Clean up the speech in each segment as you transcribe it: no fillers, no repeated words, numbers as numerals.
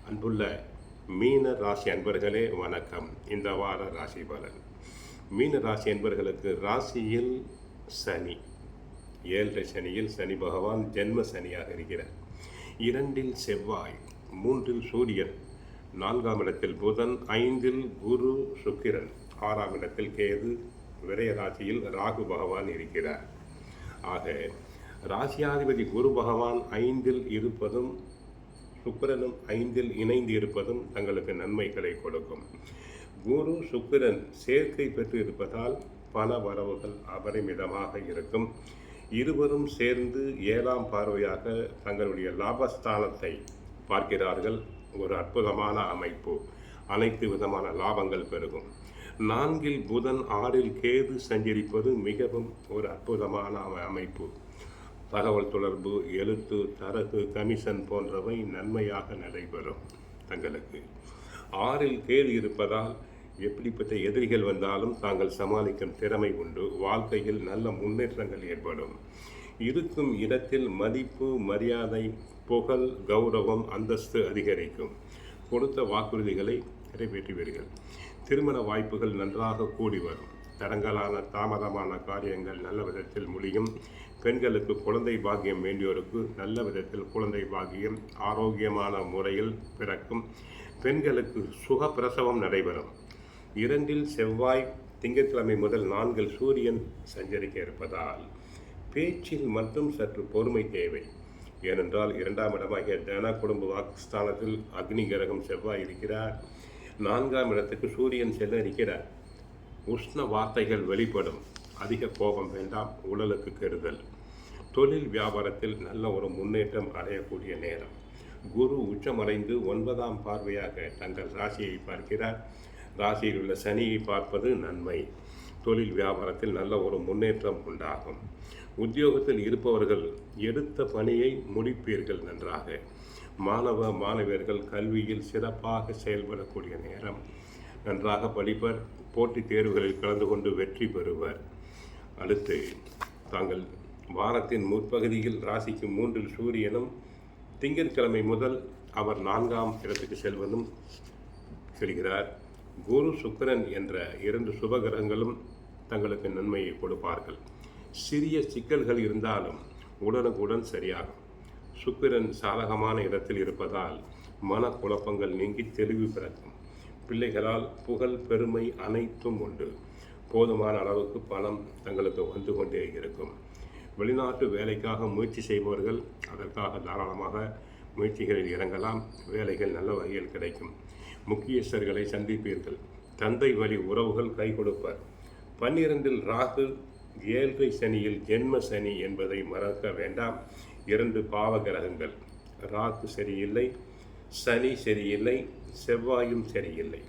அன்புள்ள மீன ராசி அன்பர்களே வணக்கம். இந்த வார ராசி பலன். மீன ராசி அன்பர்களுக்கு ராசியில் சனி, 7 சனியில் சனி பகவான் ஜென்ம சனியாக இருக்கிறார். 2 செவ்வாய், 3 சூரியன், 4ஆம் இடத்தில் புதன், 5 குரு சுக்கிரன், 6ஆம் இடத்தில் கேது, விரய ராசியில் ராகு பகவான் இருக்கிறார். ஆக ராசியாதிபதி குரு பகவான் 5 இருப்பதும் சுக்கிரனும் 5 இணைந்து இருப்பதும் தங்களுக்கு நன்மைகளை கொடுக்கும். குரு சுக்கிரன் சேர்க்கை பெற்று இருப்பதால் பண வரவுகள் அபரிமிதமாக இருக்கும். இருவரும் சேர்ந்து 7ஆம் பார்வையாக தங்களுடைய லாபஸ்தானத்தை பார்க்கிறார்கள். ஒரு அற்புதமான அமைப்பு. அனைத்து விதமான லாபங்கள் பெருகும். 4 புதன், 6 கேது சஞ்சரிப்பது மிகவும் ஒரு அற்புதமான அமைப்பு. தகவல் தொடர்பு, எழுத்து, தரகு, கமிஷன் போன்றவை நன்மையாக நடைபெறும். தங்களுக்கு 6 கேது இருப்பதால் எப்படிப்பட்ட எதிரிகள் வந்தாலும் தாங்கள் சமாளிக்கும் திறமை உண்டு. வாழ்க்கையில் நல்ல முன்னேற்றங்கள் ஏற்படும். இருக்கும் இடத்தில் மதிப்பு, மரியாதை, புகழ், கௌரவம், அந்தஸ்து அதிகரிக்கும். கொடுத்த வாக்குறுதிகளை நிறைவேற்றுவீர்கள். திருமண வாய்ப்புகள் நன்றாக கூடி வரும். தடங்கலான தாமதமான காரியங்கள் நல்ல விதத்தில் முடியும். பெண்களுக்கு குழந்தை பாக்கியம் வேண்டியோருக்கு நல்ல விதத்தில் குழந்தை பாக்கியம் ஆரோக்கியமான முறையில் பிறக்கும். பெண்களுக்கு சுகப்பிரசவம் நடைபெறும். 2 செவ்வாய், திங்கட்கிழமை முதல் 4 சூரியன் சஞ்சரிக்க இருப்பதால் பேச்சில் மட்டும் சற்று பொறுமை தேவை. ஏனென்றால் 2ஆம் இடமாகிய தன குடும்ப வாக்குஸ்தானத்தில் அக்னி கிரகம் செவ்வாய் இருக்கிறார். 4ஆம் இடத்துக்கு சூரியன் செல்ல இருக்கிறார். உஷ்ண வார்த்தைகள் வெளிப்படும். அதிக கோபம் வேண்டாம், உடலுக்கு கெடுதல். தொழில் வியாபாரத்தில் நல்ல ஒரு முன்னேற்றம் அடையக்கூடிய நேரம். குரு உச்சமடைந்து 9ஆம் பார்வையாக தங்கள் ராசியை பார்க்கிறார். ராசியில் உள்ள சனியை பார்ப்பது நன்மை. தொழில் வியாபாரத்தில் நல்ல ஒரு முன்னேற்றம் உண்டாகும். உத்தியோகத்தில் இருப்பவர்கள் எடுத்த பணியை முடிப்பீர்கள் நன்றாக. மாணவ மாணவியர்கள் கல்வியில் சிறப்பாக செயல்படக்கூடிய நேரம். நன்றாக படிப்பர். போட்டித் தேர்வுகளில் கலந்து கொண்டு வெற்றி பெறுவர். அடுத்து தாங்கள் வாரத்தின் முற்பகுதியில் ராசிக்கு 3 சூரியனும் திங்கட்கிழமை முதல் அவர் 4ஆம் இடத்துக்கு செல்கிறார். குரு சுக்கிரன் என்ற 2 சுபகிரகங்களும் தங்களுக்கு நன்மையை கொடுப்பார்கள். சிறிய சிக்கல்கள் இருந்தாலும் உடனுக்குடன் சரியாகும். சுக்கிரன் சாதகமான இடத்தில் இருப்பதால் மனக்குழப்பங்கள் நீங்கி தெளிவு பிறக்கும். பிள்ளைகளால் புகழ், பெருமை அனைத்தும் உண்டு. போதுமான அளவுக்கு பணம் தங்களுக்கு வந்து கொண்டே இருக்கும். வெளிநாட்டு வேலைக்காக முயற்சி செய்பவர்கள் அதற்காக தாராளமாக முயற்சிகளில் இறங்கலாம். வேலைகள் நல்ல வகையில் கிடைக்கும். முக்கியஸ்தர்களை சந்திப்பீர்கள். தந்தை வழி உறவுகள் கை கொடுப்பர். 12 ராகு, 7 சனியில் ஜென்ம சனி என்பதை மறக்க வேண்டாம். 2 பாவ கிரகங்கள். ராகு சரியில்லை, சனி சரியில்லை, செவ்வாயும் சரியில்லை.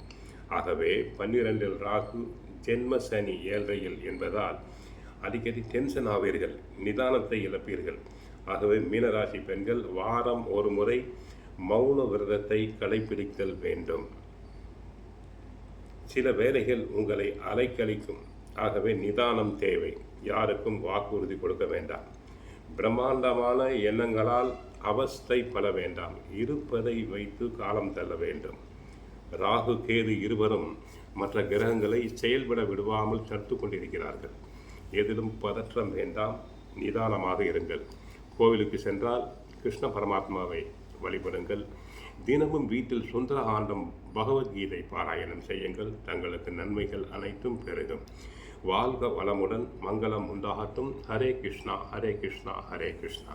ஆகவே 12 ராகு, ஜென்ம சனி 7 என்பதால் அடிக்கடி டென்ஷன் ஆவீர்கள், நிதானத்தை இழப்பீர்கள். ஆகவே மீனராசி பெண்கள் வாரம் ஒரு முறை மௌன விரதத்தை கடைபிடித்தல் வேண்டும். சில வேலைகள் உங்களை அலைக்கழிக்கும். ஆகவே நிதானம் தேவை. யாருக்கும் வாக்குறுதி கொடுக்க வேண்டாம். பிரம்மாண்டமான எண்ணங்களால் அவஸ்தைப்பட வேண்டாம். இருப்பதை வைத்து காலம் தள்ள வேண்டும். ராகு கேது இருவரும் மற்ற கிரகங்களை செயல்பட விடுவாமல் தடுத்து கொண்டிருக்கிறார்கள். எதிலும் பதற்றம் வேண்டாம், நிதானமாக இருங்கள். கோவிலுக்கு சென்றால் கிருஷ்ண பரமாத்மாவை வழிபடுங்கள். தினமும் வீட்டில் சுந்தரகாண்டம், பகவத்கீதை பாராயணம் செய்யுங்கள். தங்களுக்கு நன்மைகள் அனைத்தும் பெருகும். வாழ்க வளமுடன், மங்களம் உண்டாகட்டும். ஹரே கிருஷ்ணா, ஹரே கிருஷ்ணா, ஹரே கிருஷ்ணா.